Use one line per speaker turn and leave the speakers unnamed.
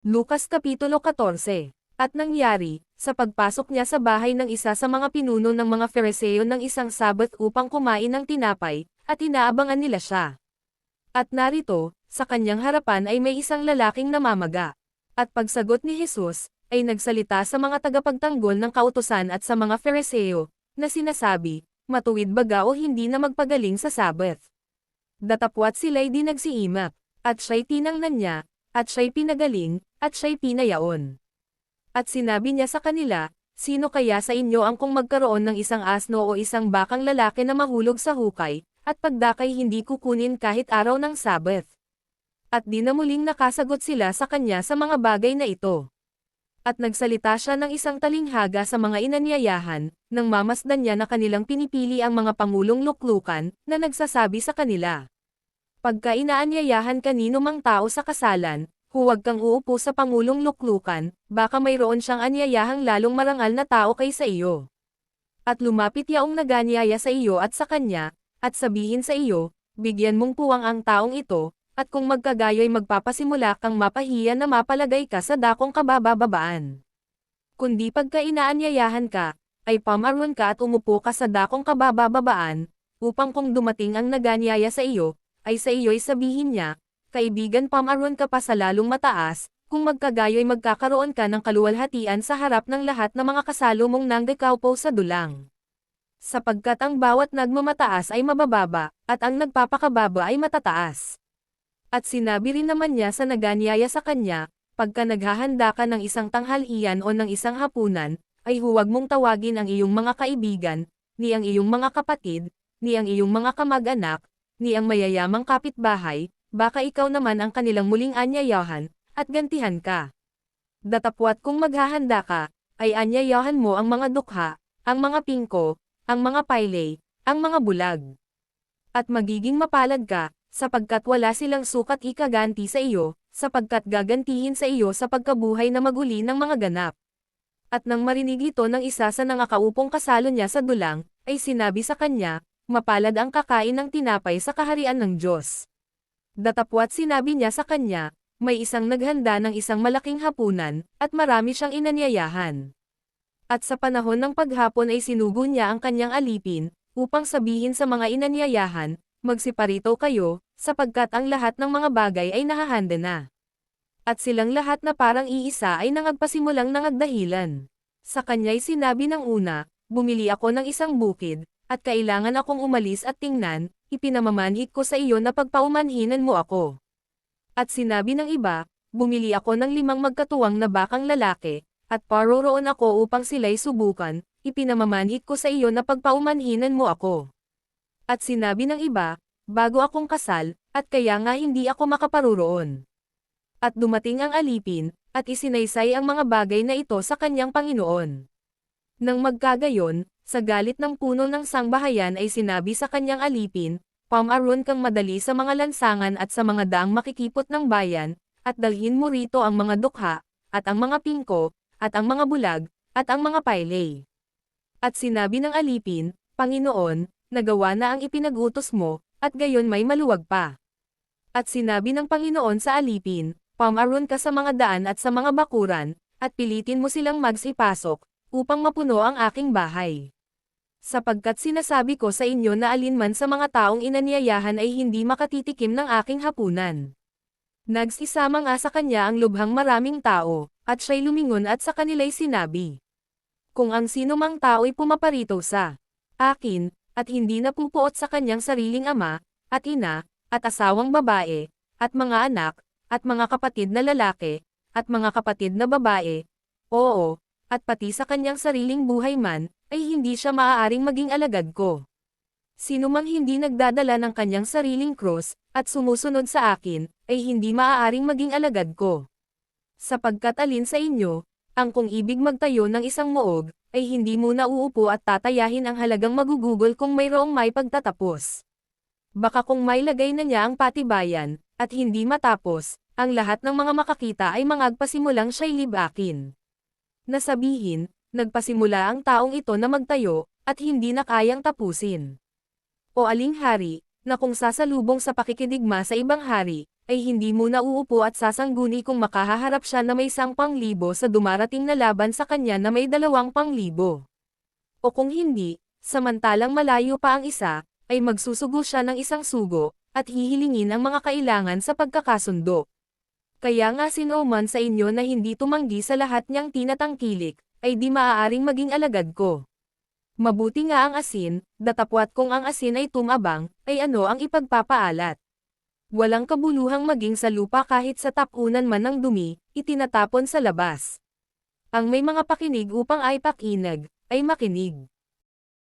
Lukas Kapitulo 14. At nangyari, sa pagpasok niya sa bahay ng isa sa mga pinuno ng mga Fariseo ng isang Sabat upang kumain ng tinapay, at inaabangan nila siya. At narito, sa kanyang harapan ay may isang lalaking namamaga. At pagsagot ni Jesus, ay nagsalita sa mga tagapagtanggol ng kautusan at sa mga Fariseo, na sinasabi, matuwid baga o hindi na magpagaling sa Sabat. Datapwat sila'y di nagsiimak, at siya'y tinangnan niya, at siya'y pinagaling, at siya'y pinayaon. At sinabi niya sa kanila, sino kaya sa inyo ang kung magkaroon ng isang asno o isang bakang lalaki na mahulog sa hukay, at pagdakay hindi kukunin kahit araw ng Sabat? At di na muling nakasagot sila sa kanya sa mga bagay na ito. At nagsalita siya ng isang talinghaga sa mga inanyayahan, nang mamasdan niya na kanilang pinipili ang mga pangulong luklukan, na nagsasabi sa kanila. Pagka inaanyayahan kanino mang tao sa kasalan, huwag kang uupo sa pangulong luklukan, baka mayroon siyang anyayahang lalong marangal na tao kaysa iyo. At lumapit yaong naganyaya sa iyo at sa kanya, at sabihin sa iyo, bigyan mong puwang ang taong ito, at kung magkagayo'y magpapasimula kang mapahiya na mapalagay ka sa dakong kabababaan. Kundi pagka inaanyayahan ka, ay pamaron ka at umupo ka sa dakong kabababaan, upang kung dumating ang naganyaya sa iyo, ay sa iyo'y sabihin niya, kaibigan pamaron ka pa sa lalong mataas, kung magkagayo'y magkakaroon ka ng kaluwalhatian sa harap ng lahat ng mga kasalo mong nanggakaupo sa dulang. Sapagkat ang bawat nagmamataas ay mabababa, at ang nagpapakababa ay matataas. At sinabi rin naman niya sa naganyaya sa kanya, pagka naghahanda ka ng isang tanghalian o ng isang hapunan, ay huwag mong tawagin ang iyong mga kaibigan, ni ang iyong mga kapatid, ni ang iyong mga kamag-anak, ni ang mayayamang kapitbahay, baka ikaw naman ang kanilang muling anyayahan, at gantihan ka. Datapwat kung maghahanda ka, ay anyayahan mo ang mga dukha, ang mga pingko, ang mga paylay, ang mga bulag. At magiging mapalad ka, sapagkat wala silang sukat ikaganti sa iyo, sapagkat gagantihin sa iyo sa pagkabuhay na maguli ng mga ganap. At nang marinig ito ng isa sa nangakaupong kasalo niya sa dulang, ay sinabi sa kanya, mapalad ang kakain ng tinapay sa kaharian ng Diyos. Datapwat sinabi niya sa kanya, may isang naghanda ng isang malaking hapunan, at marami siyang inanyayahan. At sa panahon ng paghapon ay sinugo niya ang kanyang alipin, upang sabihin sa mga inanyayahan, magsiparito kayo, sapagkat ang lahat ng mga bagay ay nahahanda na. At silang lahat na parang iisa ay nangagpasimulang nangagdahilan. Sa kanya'y sinabi ng una, bumili ako ng isang bukid, at kailangan akong umalis at tingnan, ipinamamanhik ko sa iyo na pagpaumanhinan mo ako. At sinabi ng iba, bumili ako ng 5 magkatuwang na bakang lalaki, at paroroon ako upang sila'y subukan, ipinamamanhik ko sa iyo na pagpaumanhinan mo ako. At sinabi ng iba, bago akong kasal, at kaya nga hindi ako makaparuroon. At dumating ang alipin, at isinaysay ang mga bagay na ito sa kanyang Panginoon. Nang magkagayon, sa galit ng puno ng sangbahayan ay sinabi sa kanyang alipin, pamaron kang madali sa mga lansangan at sa mga daang makikipot ng bayan, at dalhin mo rito ang mga dukha, at ang mga pingko, at ang mga bulag, at ang mga paylay. At sinabi ng alipin, Panginoon, nagawa na ang ipinag-utos mo, at gayon may maluwag pa. At sinabi ng Panginoon sa alipin, pamaron ka sa mga daan at sa mga bakuran, at pilitin mo silang magsipasok, upang mapuno ang aking bahay. Sapagkat sinasabi ko sa inyo na alinman sa mga taong inanyayahan ay hindi makatitikim ng aking hapunan. Nagsisama nga sa kanya ang lubhang maraming tao, at siya'y lumingon at sa kanila'y sinabi, kung ang sino mang tao'y pumaparito sa akin, at hindi napupuot sa kanyang sariling ama, at ina, at asawang babae, at mga anak, at mga kapatid na lalaki, at mga kapatid na babae, oo, at pati sa kanyang sariling buhay man, ay hindi siya maaaring maging alagad ko. Sino mang hindi nagdadala ng kanyang sariling krus, at sumusunod sa akin, ay hindi maaaring maging alagad ko. Sapagkat alin sa inyo, ang kung ibig magtayo ng isang moog, ay hindi muna uupo at tatayahin ang halagang magugugol kung mayroong may pagtatapos. Baka kung may lagay na niya ang patibayan, at hindi matapos, ang lahat ng mga makakita ay mangagpasimulang siya'y libakin. Nasabihin, nagpasimula ang taong ito na magtayo, at hindi na kayang tapusin. O aling hari, na kung sasalubong sa pakikidigma sa ibang hari, ay hindi muna uupo at sasangguni kung makahaharap siya na may 10,000 sa dumarating na laban sa kanya na may 20,000. O kung hindi, samantalang malayo pa ang isa, ay magsusugo siya ng isang sugo, at hihilingin ang mga kailangan sa pagkakasundo. Kaya nga sinauman sa inyo na hindi tumanggi sa lahat niyang tinatangkilik, ay di maaaring maging alagad ko. Mabuti nga ang asin, datapwat kung ang asin ay tumabang, ay ano ang ipagpapaalat. Walang kabuluhang maging sa lupa kahit sa tapunan man ng dumi, itinatapon sa labas. Ang may mga pakinig upang ay pakinag, ay makinig.